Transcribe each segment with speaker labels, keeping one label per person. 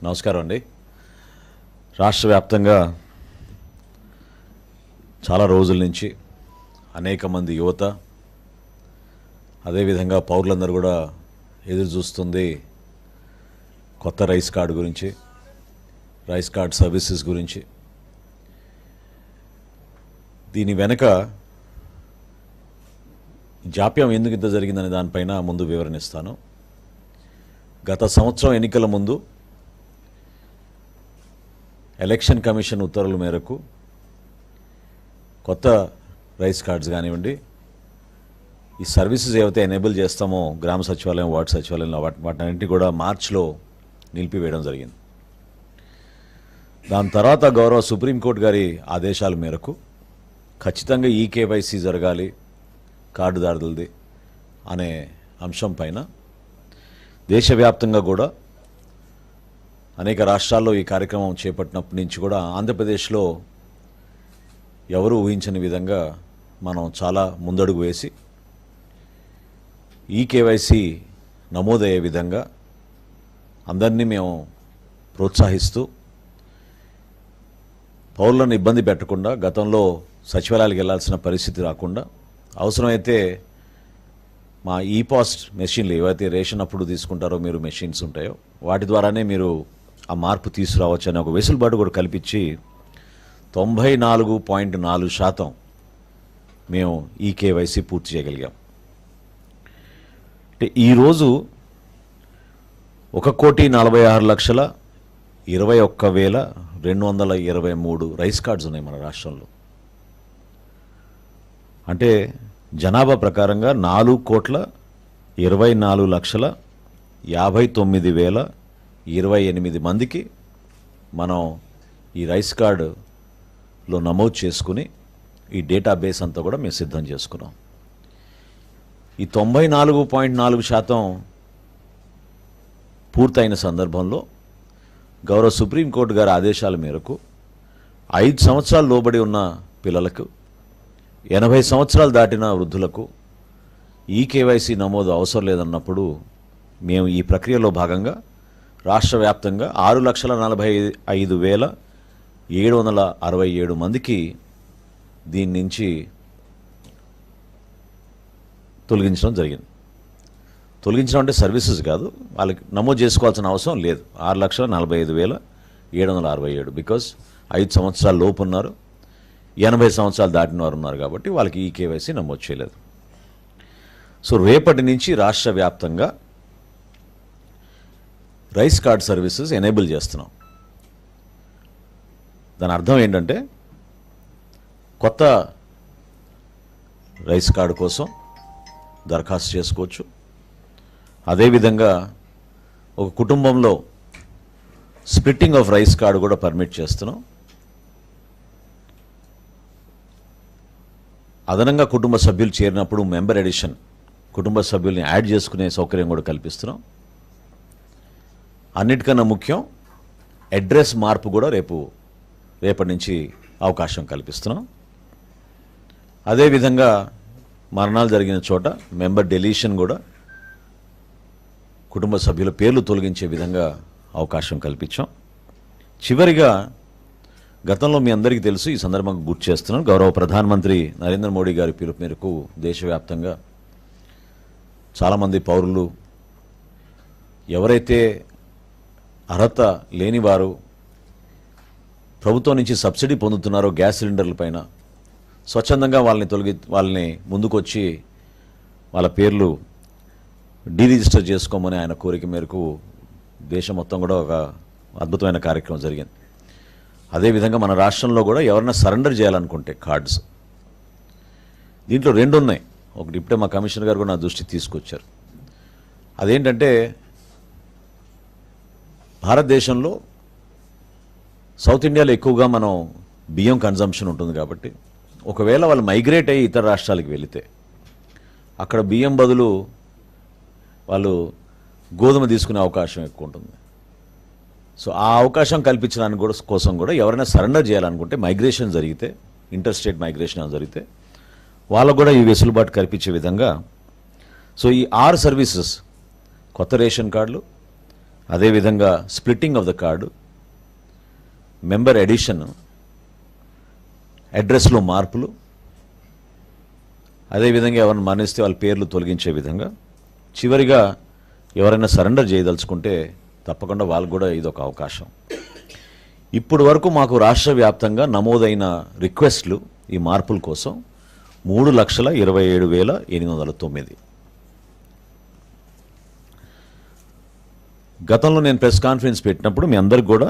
Speaker 1: నమస్కారం అండి. రాష్ట్ర వ్యాప్తంగా చాలా రోజుల నుంచి అనేక మంది యువత, అదేవిధంగా పౌరులందరూ కూడా ఎదురు చూస్తుంది కొత్త రైస్ కార్డు గురించి, రైస్ కార్డ్ సర్వీసెస్ గురించి. దీని వెనక జాప్యం ఎందుకు ఇంత జరిగిందనే దానిపైన ముందు వివరణిస్తాను. గత సంవత్సరం ఎన్నికల ముందు ఎలక్షన్ కమిషన్ ఉత్తర్వుల మేరకు కొత్త రైస్ కార్డ్స్ కానివ్వండి, ఈ సర్వీసెస్ ఏవైతే ఎనేబుల్ చేస్తామో గ్రామ సచివాలయం, వార్డు సచివాలయంలో వాటన్నింటినీ కూడా మార్చిలో నిలిపివేయడం జరిగింది. దాని తర్వాత గౌరవ సుప్రీంకోర్టు గారి ఆదేశాల మేరకు ఖచ్చితంగా ఈకేవైసీ జరగాలి కార్డుదారులది అనే అంశం పైన దేశవ్యాప్తంగా కూడా అనేక రాష్ట్రాల్లో ఈ కార్యక్రమం చేపట్టినప్పటి నుంచి కూడా ఆంధ్రప్రదేశ్లో ఎవరు ఊహించని విధంగా మనం చాలా ముందడుగు వేసి ఈకేవైసీ నమోదయ్యే విధంగా అందరినీ మేము ప్రోత్సహిస్తూ పౌరులను ఇబ్బంది పెట్టకుండా, గతంలో సచివాలయాలకు వెళ్లాల్సిన పరిస్థితి రాకుండా, అవసరమైతే మా ఈపాస్ట్ మెషిన్లు ఏవైతే రేషన్ అప్పుడు తీసుకుంటారో మీరు మెషిన్స్ ఉంటాయో వాటి ద్వారానే మీరు ఆ మార్పు తీసుకురావచ్చు అనే ఒక వెసులుబాటు కూడా కల్పించి 94.4% మేము ఈకేవైసీ పూర్తి చేయగలిగాం. అంటే ఈరోజు 1,46,21,223 రైస్ కార్డ్స్ ఉన్నాయి మన రాష్ట్రంలో. అంటే జనాభా ప్రకారంగా 4,24,59,028 మందికి మనం ఈ రైస్ కార్డులో నమోదు చేసుకుని ఈ డేటాబేస్ అంతా కూడా మేము సిద్ధం చేసుకున్నాం. ఈ 94.4% పూర్తయిన సందర్భంలో గౌరవ సుప్రీంకోర్టు గారి ఆదేశాల మేరకు 5 సంవత్సరాలు లోబడి ఉన్న పిల్లలకు, 80 సంవత్సరాలు దాటిన వృద్ధులకు ఈకేవైసీ నమోదు అవసరం లేదన్నప్పుడు మేము ఈ ప్రక్రియలో భాగంగా రాష్ట్ర వ్యాప్తంగా 6,45,767 మందికి దీని నుంచి తొలగించడం జరిగింది. తొలగించడం అంటే సర్వీసెస్ కాదు, వాళ్ళకి నమోదు చేసుకోవాల్సిన అవసరం లేదు. 6,45,767 బికాస్ 5 సంవత్సరాల లోపు ఉన్నారు, 80 సంవత్సరాలు దాటిన వారు ఉన్నారు కాబట్టి వాళ్ళకి ఈకేవైసీ నమోదు చేయలేదు. సో రేపటి నుంచి రాష్ట్ర వ్యాప్తంగా రైస్ కార్డ్ సర్వీసెస్ ఎనేబుల్ చేస్తున్నాం. దాని అర్థం ఏంటంటే కొత్త రైస్ కార్డు కోసం దరఖాస్తు చేసుకోవచ్చు. అదేవిధంగా ఒక కుటుంబంలో స్ప్లిట్టింగ్ ఆఫ్ రైస్ కార్డు కూడా పర్మిట్ చేస్తున్నాం. అదనంగా కుటుంబ సభ్యులు చేరినప్పుడు మెంబర్ ఎడిషన్, కుటుంబ సభ్యుల్ని యాడ్ చేసుకునే సౌకర్యం కూడా కల్పిస్తున్నాం. అన్నిటికన్నా ముఖ్యం అడ్రస్ మార్పు కూడా రేపటి నుంచి అవకాశం కల్పిస్తున్నాం. అదేవిధంగా మరణాలు జరిగిన చోట మెంబర్ డెలీషన్ కూడా కుటుంబ సభ్యుల పేర్లు తొలగించే విధంగా అవకాశం కల్పించాం. చివరిగా గతంలో మీ అందరికీ తెలుసు, ఈ సందర్భంగా గుర్తు చేస్తున్నాను, గౌరవ ప్రధానమంత్రి నరేంద్ర మోడీ గారి పిలుపు మేరకు దేశవ్యాప్తంగా చాలామంది పౌరులు ఎవరైతే అర్హత లేనివారు ప్రభుత్వం నుంచి సబ్సిడీ పొందుతున్నారో గ్యాస్ సిలిండర్ల పైన స్వచ్ఛందంగా వాళ్ళని ముందుకొచ్చి వాళ్ళ పేర్లు డీరిజిస్టర్ చేసుకోమని ఆయన కోరిక మేరకు దేశం మొత్తం కూడా ఒక అద్భుతమైన కార్యక్రమం జరిగింది. అదేవిధంగా మన రాష్ట్రంలో కూడా ఎవరైనా సరెండర్ చేయాలనుకుంటే కార్డ్స్, దీంట్లో 2 ఉన్నాయి. ఒకటి ఇప్పుడే మా కమిషనర్ గారు కూడా నా దృష్టికి తీసుకొచ్చారు. అదేంటంటే భారతదేశంలో సౌత్ ఇండియాలో ఎక్కువగా మనం బియ్యం కన్జంప్షన్ ఉంటుంది కాబట్టి ఒకవేళ వాళ్ళు మైగ్రేట్ అయ్యి ఇతర రాష్ట్రాలకు వెళితే అక్కడ బియ్యం బదులు వాళ్ళు గోధుమ తీసుకునే అవకాశం ఎక్కువ ఉంటుంది. సో ఆ అవకాశం కల్పించడానికి కోసం కూడా ఎవరైనా సరెండర్ చేయాలనుకుంటే మైగ్రేషన్ జరిగితే, ఇంటర్ స్టేట్ మైగ్రేషన్ జరిగితే వాళ్ళకు కూడా ఈ వెసులుబాటు కల్పించే విధంగా సో ఈ 6 సర్వీసెస్, కొత్త రేషన్ కార్డులు, అదేవిధంగా splitting of the card, member addition, అడ్రస్లో మార్పులు, అదేవిధంగా ఎవరైనా మరణిస్తే వాళ్ళ పేర్లు తొలగించే విధంగా, చివరిగా ఎవరైనా సరెండర్ చేయదలుచుకుంటే తప్పకుండా వాళ్ళకు కూడా ఇదొక అవకాశం. ఇప్పుడు వరకు మాకు రాష్ట్ర వ్యాప్తంగా నమోదైన రిక్వెస్ట్లు ఈ మార్పుల కోసం 3,27,809. గతంలో నేను ప్రెస్ కాన్ఫరెన్స్ పెట్టినప్పుడు మీ అందరికి కూడా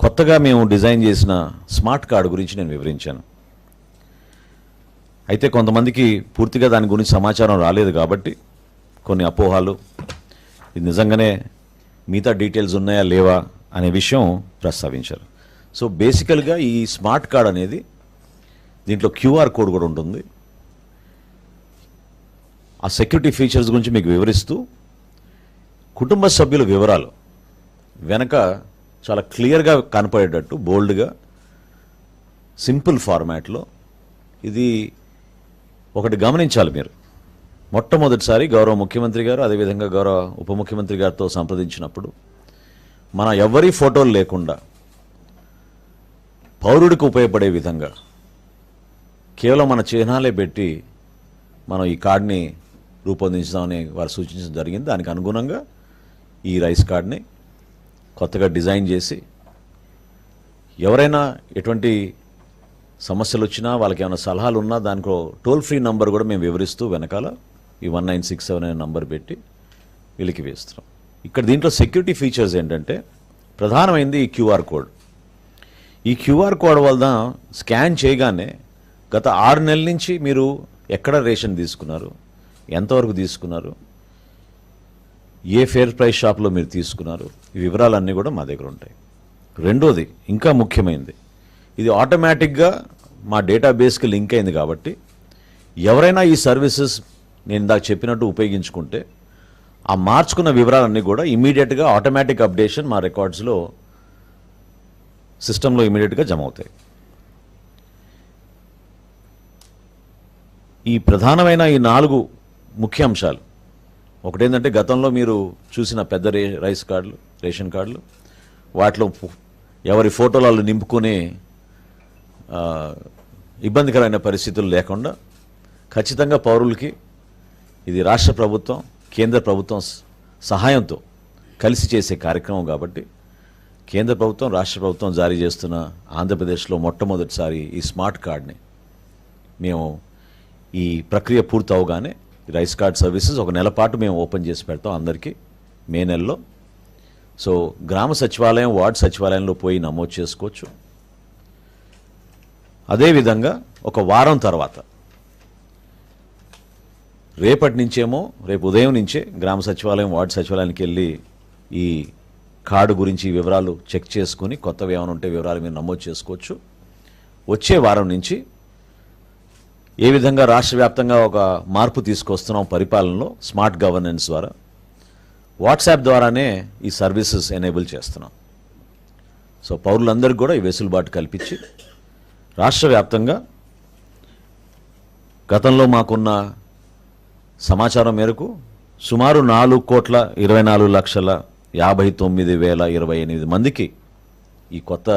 Speaker 1: కొత్తగా మేము డిజైన్ చేసిన స్మార్ట్ కార్డు గురించి నేను వివరించాను. అయితే కొంతమందికి పూర్తిగా దాని గురించి సమాచారం రాలేదు కాబట్టి కొన్ని అపోహాలు, ఇది నిజంగానే మిగతా డీటెయిల్స్ ఉన్నాయా లేవా అనే విషయం ప్రస్తావించారు. సో బేసికల్గా ఈ స్మార్ట్ కార్డ్ అనేది దీంట్లో క్యూఆర్ కోడ్ కూడా ఉంటుంది. ఆ సెక్యూరిటీ ఫీచర్స్ గురించి మీకు వివరిస్తూ కుటుంబ సభ్యుల వివరాలు వెనక చాలా క్లియర్గా కనపడేటట్టు బోల్డ్గా సింపుల్ ఫార్మాట్లో, ఇది ఒకటి గమనించాలి మీరు. మొట్టమొదటిసారి గౌరవ ముఖ్యమంత్రి గారు అదేవిధంగా గౌరవ ఉప ముఖ్యమంత్రి గారితో సంప్రదించినప్పుడు మన ఎవరి ఫోటోలు లేకుండా పౌరుడికి ఉపయోగపడే విధంగా కేవలం మన చిహ్నాలే పెట్టి మనం ఈ కార్డుని రూపొందించుదామని వారు సూచించడం జరిగింది. దానికి అనుగుణంగా ఈ రైస్ కార్డ్ని కొత్తగా డిజైన్ చేసి ఎవరైనా ఎటువంటి సమస్యలు వచ్చినా వాళ్ళకి ఏమైనా సలహాలు ఉన్నా దానికో టోల్ ఫ్రీ నంబర్ కూడా మేము వివరిస్తూ వెనకాల ఈ 1967 అనే నంబర్ పెట్టి వీళ్ళకి వేస్తున్నాం. ఇక్కడ దీంట్లో సెక్యూరిటీ ఫీచర్స్ ఏంటంటే ప్రధానమైనది ఈ క్యూఆర్ కోడ్. ఈ క్యూఆర్ కోడ్ వల్ల స్కాన్ చేయగానే గత 6 నెలల నుంచి మీరు ఎక్కడ రేషన్ తీసుకున్నారు, ఎంతవరకు తీసుకున్నారు, ఏ ఫేర్ ప్రైస్ షాప్లో మీరు తీసుకున్నారు, ఈ వివరాలన్నీ కూడా మా దగ్గర ఉంటాయి. రెండోది ఇంకా ముఖ్యమైనది, ఇది ఆటోమేటిక్గా మా డేటాబేస్కి లింక్ అయింది కాబట్టి ఎవరైనా ఈ సర్వీసెస్ నేను ఇందాక చెప్పినట్టు ఉపయోగించుకుంటే ఆ మార్చుకున్న వివరాలన్నీ కూడా ఇమీడియట్గా ఆటోమేటిక్ అప్డేషన్ మా రికార్డ్స్లో సిస్టంలో ఇమీడియట్గా జమ అవుతాయి. ఈ ప్రధానమైన ఈ 4 ముఖ్య అంశాలు, ఒకటేంటంటే గతంలో మీరు చూసిన పెద్ద రైస్ కార్డులు, రేషన్ కార్డులు, వాటిలో ఎవరి ఫోటోలు వాళ్ళు నింపుకునే ఇబ్బందికరమైన పరిస్థితులు లేకుండా ఖచ్చితంగా పౌరులకి ఇది రాష్ట్ర ప్రభుత్వం కేంద్ర ప్రభుత్వం సహాయంతో కలిసి చేసే కార్యక్రమం కాబట్టి కేంద్ర ప్రభుత్వం రాష్ట్ర ప్రభుత్వం జారీ చేస్తున్న ఆంధ్రప్రదేశ్లో మొట్టమొదటిసారి ఈ స్మార్ట్ కార్డ్ని మేము ఈ ప్రక్రియ పూర్తి అవగానే రైస్ కార్డ్ సర్వీసెస్ 1 నెల పాటు మేము ఓపెన్ చేసి పెడతాం అందరికీ మే నెలలో. సో గ్రామ సచివాలయం, వార్డు సచివాలయంలో పోయి నమోదు చేసుకోవచ్చు. అదేవిధంగా 1 వారం తర్వాత రేపటి నుంచేమో, రేపు ఉదయం నుంచే గ్రామ సచివాలయం, వార్డు సచివాలయానికి వెళ్ళి ఈ కార్డు గురించి వివరాలు చెక్ చేసుకుని కొత్తవి ఏమైనా ఉంటే వివరాలు మీరు నమోదు చేసుకోవచ్చు. వచ్చే వారం నుంచి ఏ విధంగా రాష్ట్ర వ్యాప్తంగా ఒక మార్పు తీసుకొస్తున్నాం పరిపాలనలో స్మార్ట్ గవర్నెన్స్ ద్వారా, వాట్సాప్ ద్వారానే ఈ సర్వీసెస్ ఎనేబుల్ చేస్తున్నాం. సో పౌరులందరికీ కూడా ఈ వెసులుబాటు కల్పించి రాష్ట్ర వ్యాప్తంగా గతంలో మాకున్న సమాచారం మేరకు సుమారు 4,24,59,028 మందికి ఈ కొత్త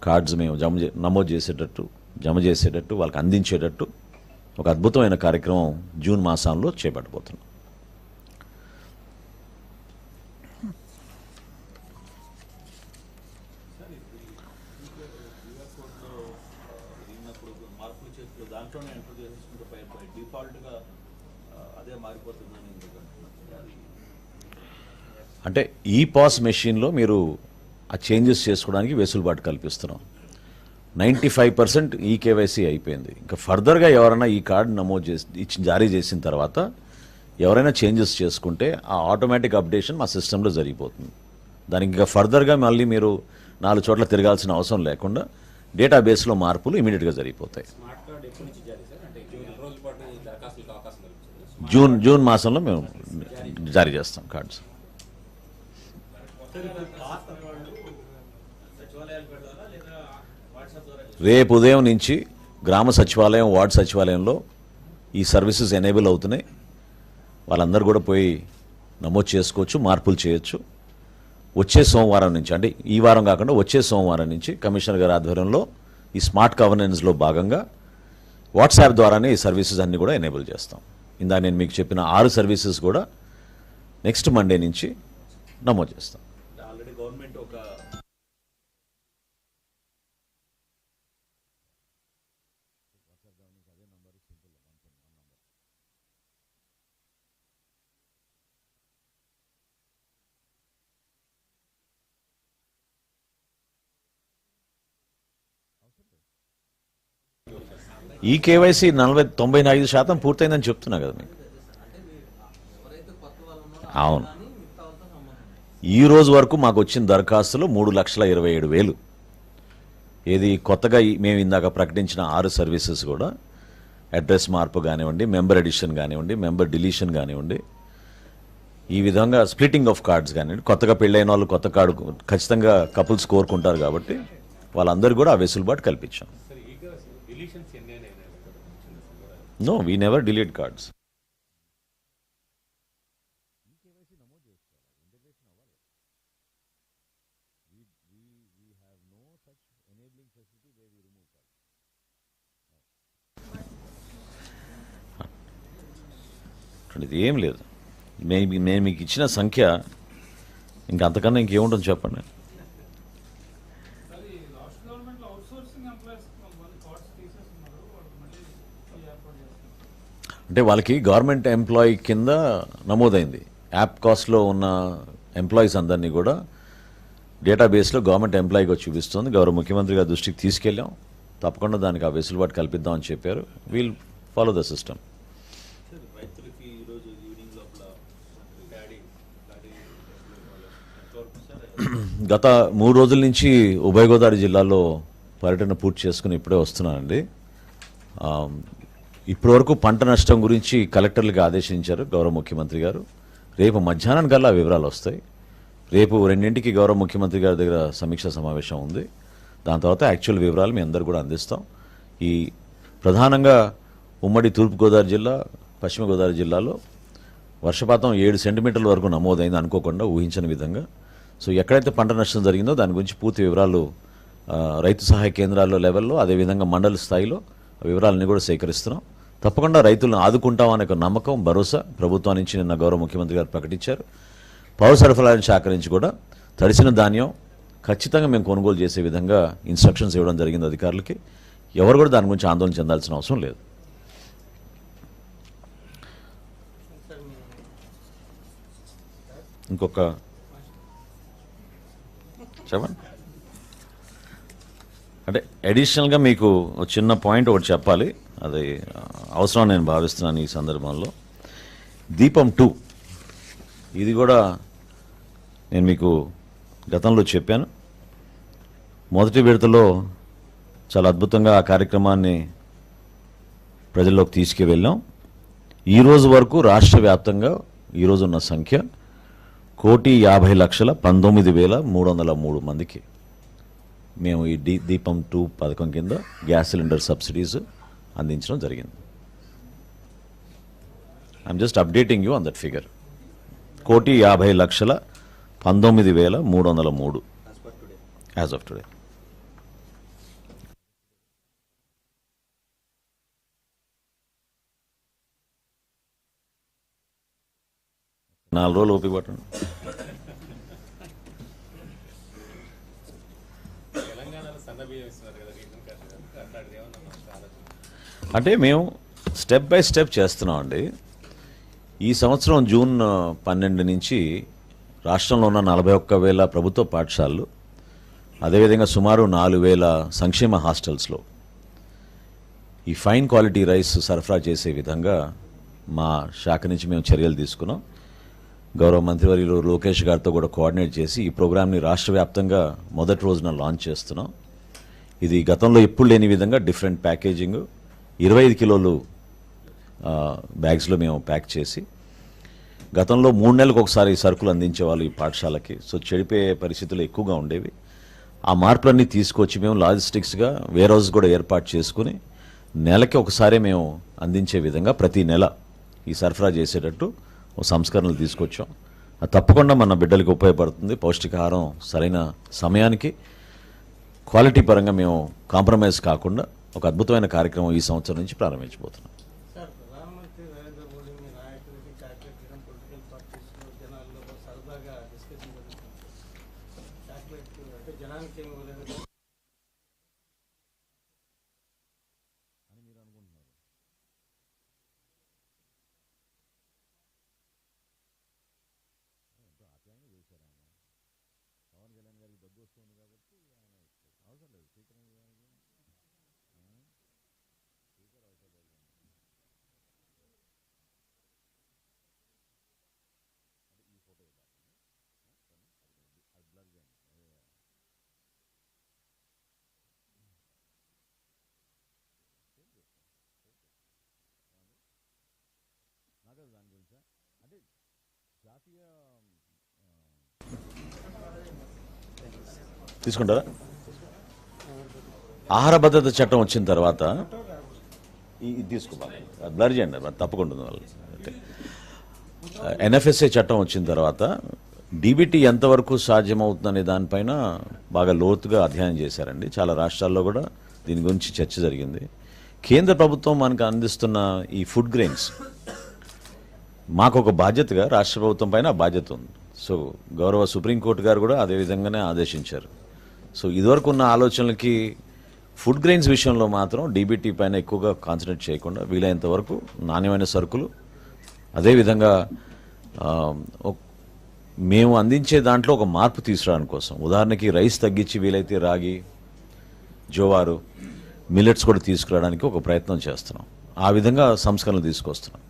Speaker 1: కార్డ్స్ మేము నమోదు చేసేటట్టు, జమ చేసేటట్టు, వాళ్ళకి అందించేటట్టు ఒక అద్భుతమైన కార్యక్రమం జూన్ మాసంలో చేపట్టబోతున్నాం. అంటే ఈ పాస్ మెషిన్లో మీరు ఆ చేంజెస్ చేసుకోవడానికి వెసులుబాటు కల్పిస్తున్నాం. 95% ఈ కేవైసీ అయిపోయింది. ఇంకా ఫర్దర్గా ఎవరైనా ఈ కార్డు నమోదు చేసి జారీ చేసిన తర్వాత ఎవరైనా చేంజెస్ చేసుకుంటే ఆ ఆటోమేటిక్ అప్డేషన్ మా సిస్టంలో జరిగిపోతుంది. దానికి ఇంకా ఫర్దర్గా మళ్ళీ మీరు 4 చోట్ల తిరగాల్సిన అవసరం లేకుండా డేటాబేస్లో మార్పులు ఇమీడియట్గా జరిగిపోతాయి. జూన్ మాసంలో మేము జారీ చేస్తాం కార్డ్స్. రేపు ఉదయం నుంచి గ్రామ సచివాలయం, వార్డు సచివాలయంలో ఈ సర్వీసెస్ ఎనేబుల్ అవుతున్నాయి. వాళ్ళందరూ కూడా పోయి నమోదు చేసుకోవచ్చు, మార్పులు చేయొచ్చు. వచ్చే సోమవారం నుంచి, అంటే ఈ వారం కాకుండా వచ్చే సోమవారం నుంచి కమిషనర్ గారి ఆధ్వర్యంలో ఈ స్మార్ట్ గవర్నెన్స్లో భాగంగా వాట్సాప్ ద్వారానే ఈ సర్వీసెస్ అన్నీ కూడా ఎనేబుల్ చేస్తాం. ఇందాక నేను మీకు చెప్పిన 6 సర్వీసెస్ కూడా నెక్స్ట్ మండే నుంచి నమోదు చేస్తాం.
Speaker 2: ఆల్రెడీ గవర్నమెంట్ ఒక
Speaker 1: ఈ కేవైసీ 95% పూర్తయిందని చెప్తున్నా కదా మీకు. అవును, ఈ రోజు వరకు మాకు వచ్చిన దరఖాస్తులు 3,27,000. ఏది కొత్తగా మేము ఇందాక ప్రకటించిన 6 సర్వీసెస్ కూడా అడ్రస్ మార్పు కానివ్వండి, మెంబర్ ఎడిషన్ కానివ్వండి, మెంబర్ డిలీషన్ కానివ్వండి, ఈ విధంగా స్ప్లిట్టింగ్ ఆఫ్ కార్డ్స్ కానివ్వండి, కొత్తగా పెళ్ళైన వాళ్ళు కొత్త కార్డు ఖచ్చితంగా కపుల్స్ కోరుకుంటారు కాబట్టి వాళ్ళందరూ కూడా ఆ వెసులుబాటు కల్పించాం. No, we never delete cards. ఇది ఏం లేదు. నేను మీకు ఇచ్చిన సంఖ్య ఇంకా అంతకన్నా ఇంకేముంటుంది చెప్పండి. అంటే వాళ్ళకి గవర్నమెంట్ ఎంప్లాయీ కింద నమోదైంది. యాప్ కాస్ట్లో ఉన్న ఎంప్లాయీస్ అందరినీ కూడా డేటాబేస్లో గవర్నమెంట్ ఎంప్లాయీగా చూపిస్తుంది. గౌరవ ముఖ్యమంత్రి గారి దృష్టికి తీసుకెళ్ళాం. తప్పకుండా దానికి ఆ వెసులుబాటు కల్పిద్దామని చెప్పారు. We'll follow the system. గత 3 రోజుల నుంచి ఉభయ గోదావరి జిల్లాలో పర్యటన పూర్తి చేసుకుని ఇప్పుడే వస్తున్నానండి. ఇప్పటివరకు పంట నష్టం గురించి కలెక్టర్లకు ఆదేశించారు గౌరవ ముఖ్యమంత్రి గారు. రేపు మధ్యాహ్నం కల్లా వివరాలు వస్తాయి. రేపు 2ంటికి గౌరవ ముఖ్యమంత్రి గారి దగ్గర సమీక్షా సమావేశం ఉంది. దాని తర్వాత యాక్చువల్ వివరాలు మీ అందరూ కూడా అందిస్తాం. ఈ ప్రధానంగా ఉమ్మడి తూర్పుగోదావరి జిల్లా, పశ్చిమ గోదావరి జిల్లాలో వర్షపాతం 7 సెంటీమీటర్ల వరకు నమోదైంది, అనుకోకుండా ఊహించని విధంగా. సో ఎక్కడైతే పంట నష్టం జరిగిందో దాని గురించి పూర్తి వివరాలు రైతు సహాయ కేంద్రాల్లో లెవెల్లో, అదేవిధంగా మండల స్థాయిలో వివరాలన్నీ కూడా సేకరిస్తున్నాం. తప్పకుండా రైతులను ఆదుకుంటామనే ఒక నమ్మకం, భరోసా ప్రభుత్వం నుంచి నిన్న గౌరవ ముఖ్యమంత్రి గారు ప్రకటించారు. పౌర సరఫరాల శాఖ నుంచి కూడా తడిసిన ధాన్యం ఖచ్చితంగా మేము కొనుగోలు చేసే విధంగా ఇన్స్ట్రక్షన్స్ ఇవ్వడం జరిగింది అధికారులకి. ఎవరు కూడా దాని గురించి ఆందోళన చెందాల్సిన అవసరం లేదు. ఇంకొక చెప్పండి. అంటే అడిషనల్గా మీకు ఒక చిన్న పాయింట్ ఒకటి చెప్పాలి, అది అవసరం నేను భావిస్తున్నాను ఈ సందర్భంలో. దీపం 2 ఇది కూడా నేను మీకు గతంలో చెప్పాను. మొదటి విడతలో చాలా అద్భుతంగా ఆ కార్యక్రమాన్ని ప్రజల్లోకి తీసుకువెళ్ళాం. ఈరోజు వరకు రాష్ట్ర వ్యాప్తంగా ఈరోజు ఉన్న సంఖ్య 1,50,19,303 మందికి మేము ఈ దీపం 2 పథకం కింద గ్యాస్ సిలిండర్ సబ్సిడీస్ అందించడం జరిగింది. I'm just updating you on that figure. 1,50,19,303 as of today. నాలుగు రోజులు ఓపిక పట్టండి. అంటే మేము స్టెప్ బై స్టెప్ చేస్తున్నామండి. ఈ సంవత్సరం జూన్ 12 నుంచి రాష్ట్రంలో ఉన్న 41,000 ప్రభుత్వ పాఠశాలలు, అదేవిధంగా సుమారు 4,000 సంక్షేమ హాస్టల్స్లో ఈ ఫైన్ క్వాలిటీ రైస్ సరఫరా చేసే విధంగా మా శాఖ నుంచి మేము చర్యలు తీసుకున్నాం. గౌరవ మంత్రివర్యులు లోకేష్ గారితో కూడా కోఆర్డినేట్ చేసి ఈ ప్రోగ్రామ్ని రాష్ట్ర వ్యాప్తంగా మొదటి రోజున లాంచ్ చేస్తున్నాం. ఇది గతంలో ఎప్పుడు లేని విధంగా డిఫరెంట్ ప్యాకేజింగ్, 25 కిలోలు బ్యాగ్స్లో మేము ప్యాక్ చేసి, గతంలో 3 నెలలకు ఒకసారి సరుకులు అందించేవాళ్ళు ఈ పాఠశాలకి. సో చెడిపోయే పరిస్థితులు ఎక్కువగా ఉండేవి. ఆ మార్పులన్నీ తీసుకొచ్చి మేము లాజిస్టిక్స్గా వేర్ హౌస్ కూడా ఏర్పాటు చేసుకుని నెలకి ఒకసారి మేము అందించే విధంగా ప్రతి నెల ఈ సరఫరా చేసేటట్టు సంస్కరణలు తీసుకొచ్చాం. అది తప్పకుండా మన బిడ్డలకు ఉపయోగపడుతుంది. పౌష్టికాహారం సరైన సమయానికి క్వాలిటీ పరంగా మేము కాంప్రమైజ్ కాకుండా ఒక అద్భుతమైన కార్యక్రమం ఈ సంవత్సరం నుంచి ప్రారంభించబోతున్నాం.
Speaker 2: సార్, ప్రధానమంత్రి నరేంద్ర మోడీ మీ నాయకుడికి చాక్లెట్ ఇవ్వడం పొలిటికల్ పార్టీస్లో జనాల్లో సరదాగా డిస్కషన్ జరుగుతుంది. చాక్లెట్ అంటే జనానికి ఏమి ఇవ్వలేదు.
Speaker 1: తీసుకుంటారా? ఆహార భద్రత చట్టం వచ్చిన తర్వాత ఇది తీసుకోవాలి, బ్లర్ చేయండి, తప్పకుండా ఉంది వాళ్ళు. ఎన్ఎఫ్ఎస్ఏ చట్టం వచ్చిన తర్వాత డీబీటీ ఎంతవరకు సాధ్యమవుతుందనే దానిపైన బాగా లోతుగా అధ్యయనం చేశారండి. చాలా రాష్ట్రాల్లో కూడా దీని గురించి చర్చ జరిగింది. కేంద్ర ప్రభుత్వం మనకు అందిస్తున్న ఈ ఫుడ్ గ్రెయిన్స్ మాకు ఒక బాధ్యతగా రాష్ట్ర ప్రభుత్వం పైన బాధ్యత ఉంది. సో గౌరవ సుప్రీంకోర్టు గారు కూడా అదే విధంగానే ఆదేశించారు. సో ఇదివరకు ఉన్న ఆలోచనలకి ఫుడ్ గ్రెయిన్స్ విషయంలో మాత్రం డీబీటీ పైన ఎక్కువగా కాన్సన్ట్రేట్ చేయకుండా వీలైనంత వరకు నాణ్యమైన సరుకులు, అదేవిధంగా మేము అందించే దాంట్లో ఒక మార్పు తీసుకురావడం కోసం, ఉదాహరణకి రైస్ తగ్గించి వీలైతే రాగి, జోవారు, మిల్లెట్స్ కూడా తీసుకురావడానికి ఒక ప్రయత్నం చేస్తున్నాం. ఆ విధంగా సంస్కరణలు తీసుకొస్తున్నాం.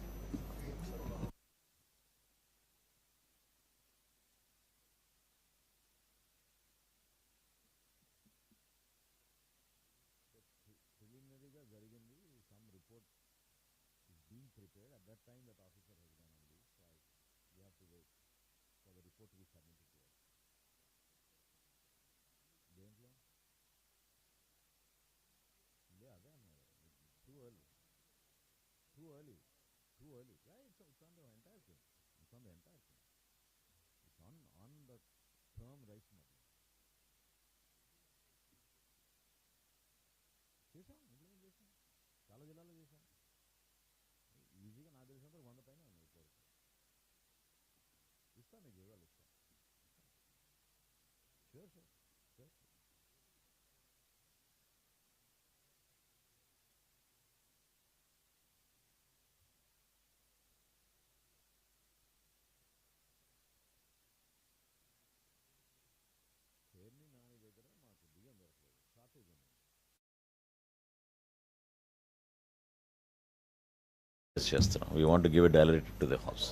Speaker 1: చేస్తున్నాం. We want give a direct to the house.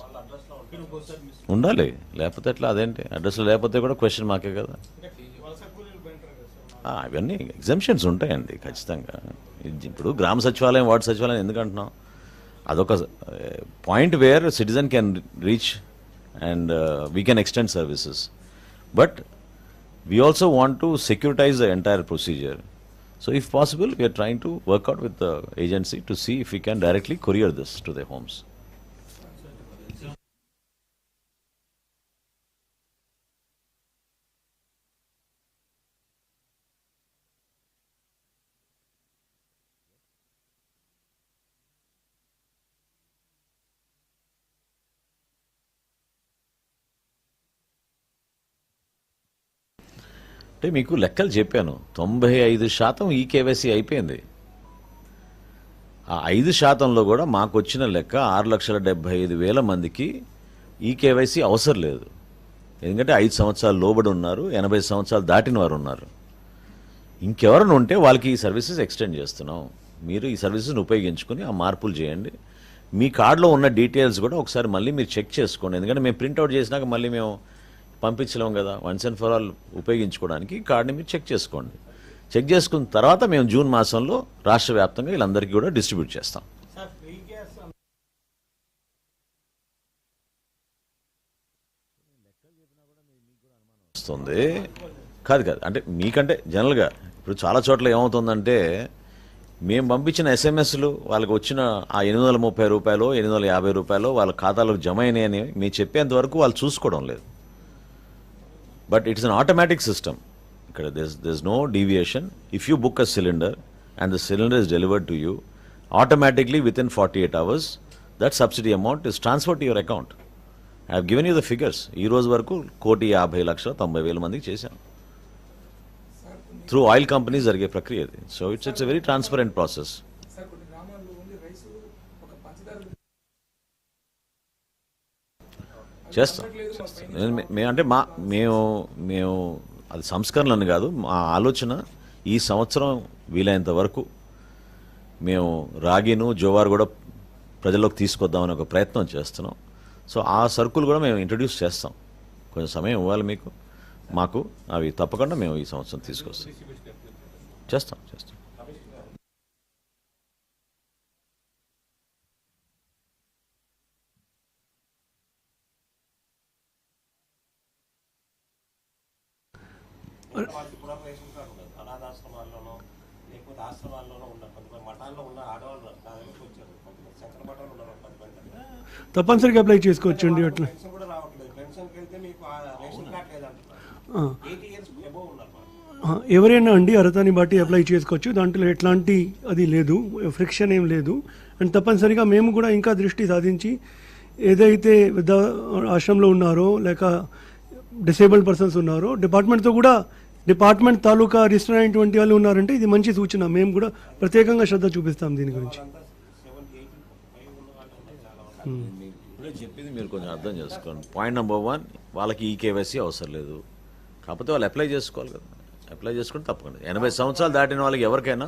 Speaker 1: ఉండాలి, లేకపోతే ఎట్లా? అదేంటి అడ్రస్లో లేకపోతే కూడా క్వశ్చన్ మాకే కదా. అవన్నీ ఎగ్జామ్షన్స్ ఉంటాయండి ఖచ్చితంగా. ఇప్పుడు గ్రామ సచివాలయం, వార్డు సచివాలయం ఎందుకు అంటున్నాం? అదొక point where citizen can reach and we can extend services, but we also want to securitize the entire procedure. So if possible, we are trying to work out with the agency to see if we can directly courier this to their homes. అంటే మీకు లెక్కలు చెప్పాను, 95% ఈ KYC అయిపోయింది. ఆ 5%లో కూడా మాకు వచ్చిన లెక్క 6,75,000 మందికి ఈ కేవైసీ అవసరం లేదు. ఎందుకంటే 5 సంవత్సరాలు లోబడి ఉన్నారు, 80 సంవత్సరాలు దాటిన వారు ఉన్నారు. ఇంకెవరైనా ఉంటే వాళ్ళకి ఈ సర్వీసెస్ ఎక్స్టెండ్ చేస్తున్నాం. మీరు ఈ సర్వీసెస్ని ఉపయోగించుకొని ఆ మార్పులు చేయండి. మీ కార్డులో ఉన్న డీటెయిల్స్ కూడా ఒకసారి మళ్ళీ మీరు చెక్ చేసుకోండి. ఎందుకంటే మేము ప్రింట్అవుట్ చేసినాక మళ్ళీ మేము పంపించలేము కదా. వన్స్ అండ్ ఫర్ ఆల్ ఉపయోగించుకోవడానికి కార్డుని మీరు చెక్ చేసుకోండి. చెక్ చేసుకున్న తర్వాత మేము జూన్ మాసంలో రాష్ట్ర వ్యాప్తంగా వీళ్ళందరికీ కూడా డిస్ట్రిబ్యూట్ చేస్తాం. వస్తుంది కాదు కాదు అంటే మీకంటే జనరల్గా ఇప్పుడు చాలా చోట్ల ఏమవుతుందంటే మేము పంపించిన ఎస్ఎంఎస్లు వాళ్ళకి వచ్చిన ఆ రూపాయలు 850 రూపాయలు వాళ్ళ ఖాతాలకు జమ అయినాయని మేము చెప్పేంత వరకు వాళ్ళు చూసుకోవడం లేదు. But it's an automatic system. ఇక్కడ there's no deviation. If you book a cylinder and the cylinder is delivered to you, automatically within 48 hours, that subsidy amount is transferred to your account. I have given you the figures. ఈ రోజు వరకు 1,50,90,000 మందికి చేశాం. Through oil companies జరిగే ప్రక్రియ ఇది. So it's a very transparent process. చేస్తాం. అంటే మేము అది సంస్కరణలని కాదు, మా ఆలోచన ఈ సంవత్సరం వీలైనంత వరకు మేము రాగిను జోవార్ కూడా ప్రజల్లోకి తీసుకొద్దామని ఒక ప్రయత్నం చేస్తున్నాం. సో ఆ సరుకులు కూడా మేము ఇంట్రడ్యూస్ చేస్తాం. కొంచెం సమయం ఇవ్వాలి మాకు అవి తప్పకుండా మేము ఈ సంవత్సరం తీసుకొస్తాం. చేస్తాం.
Speaker 3: వాళ్ళకి కూడా రేషన్ కార్డు ఉండదు. అనాథాశ్రమాల్లోనో లేకపోతే ఆశ్రమాల్లోనో ఉన్న కొంతమంది మఠాల్లో ఉన్న ఆడవాళ్ళు నా దగ్గరికి వచ్చారు. కొంతమంది శంకర మఠాలు ఉన్నారు 10 మంది.
Speaker 4: తప్పనిసరిగా అప్లై చేసుకోవచ్చండి. అట్లా
Speaker 3: పెన్షన్ కూడా రావట్లేదు. పెన్షన్కి వెళ్తే మీకు రేషన్ కార్డు లేదంటున్నారు. 80 years అబోవ్ ఉన్నారు.
Speaker 4: ఎవరైనా అండి అర్హతని బట్టి అప్లై చేసుకోవచ్చు. దాంట్లో ఎట్లాంటి అది లేదు, ఫ్రిక్షన్ ఏం లేదు. అండ్ తప్పనిసరిగా మేము కూడా ఇంకా దృష్టి సాధించి ఏదైతే వృద్ధ ఆశ్రమంలో ఉన్నారో లేక డిసేబుల్డ్ పర్సన్స్ ఉన్నారో డిపార్ట్మెంట్తో కూడా డిపార్ట్మెంట్ తాలూకా రిజిస్టర్ అయినటువంటి వాళ్ళు ఉన్నారంటే ఇది మంచి సూచన. మేము కూడా ప్రత్యేకంగా శ్రద్ధ చూపిస్తాం దీని గురించి.
Speaker 1: ఇప్పుడే చెప్పింది మీరు కొంచెం అర్థం చేసుకోండి. పాయింట్ నెంబర్ 1, వాళ్ళకి ఈ కేవైసీ అవసరం లేదు. కాకపోతే వాళ్ళు అప్లై చేసుకోవాలి కదా. అప్లై చేసుకుంటే తప్పకుండా 80 సంవత్సరాలు దాటిన వాళ్ళకి ఎవరికైనా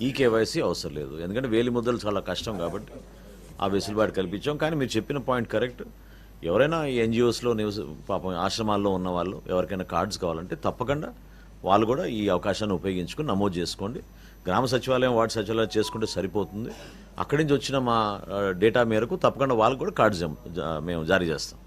Speaker 1: ఈ కేవైసీ అవసరం లేదు. ఎందుకంటే వేలి ముద్దలు చాలా కష్టం కాబట్టి ఆ వెసులుబాటు కల్పించాం. కానీ మీరు చెప్పిన పాయింట్ కరెక్ట్. ఎవరైనా ఈ ఎన్జిఓస్లో పాపం ఆశ్రమాల్లో ఉన్న వాళ్ళు ఎవరికైనా కార్డ్స్ కావాలంటే తప్పకుండా వాళ్ళు కూడా ఈ అవకాశాన్ని ఉపయోగించుకుని నమోదు చేసుకోండి. గ్రామ సచివాలయం, వార్డు సచివాలయం చేసుకుంటే సరిపోతుంది. అక్కడి నుంచి వచ్చిన మా డేటా మేరకు తప్పకుండా వాళ్ళకు కూడా కార్డ్స్ మేము జారీ చేస్తాం.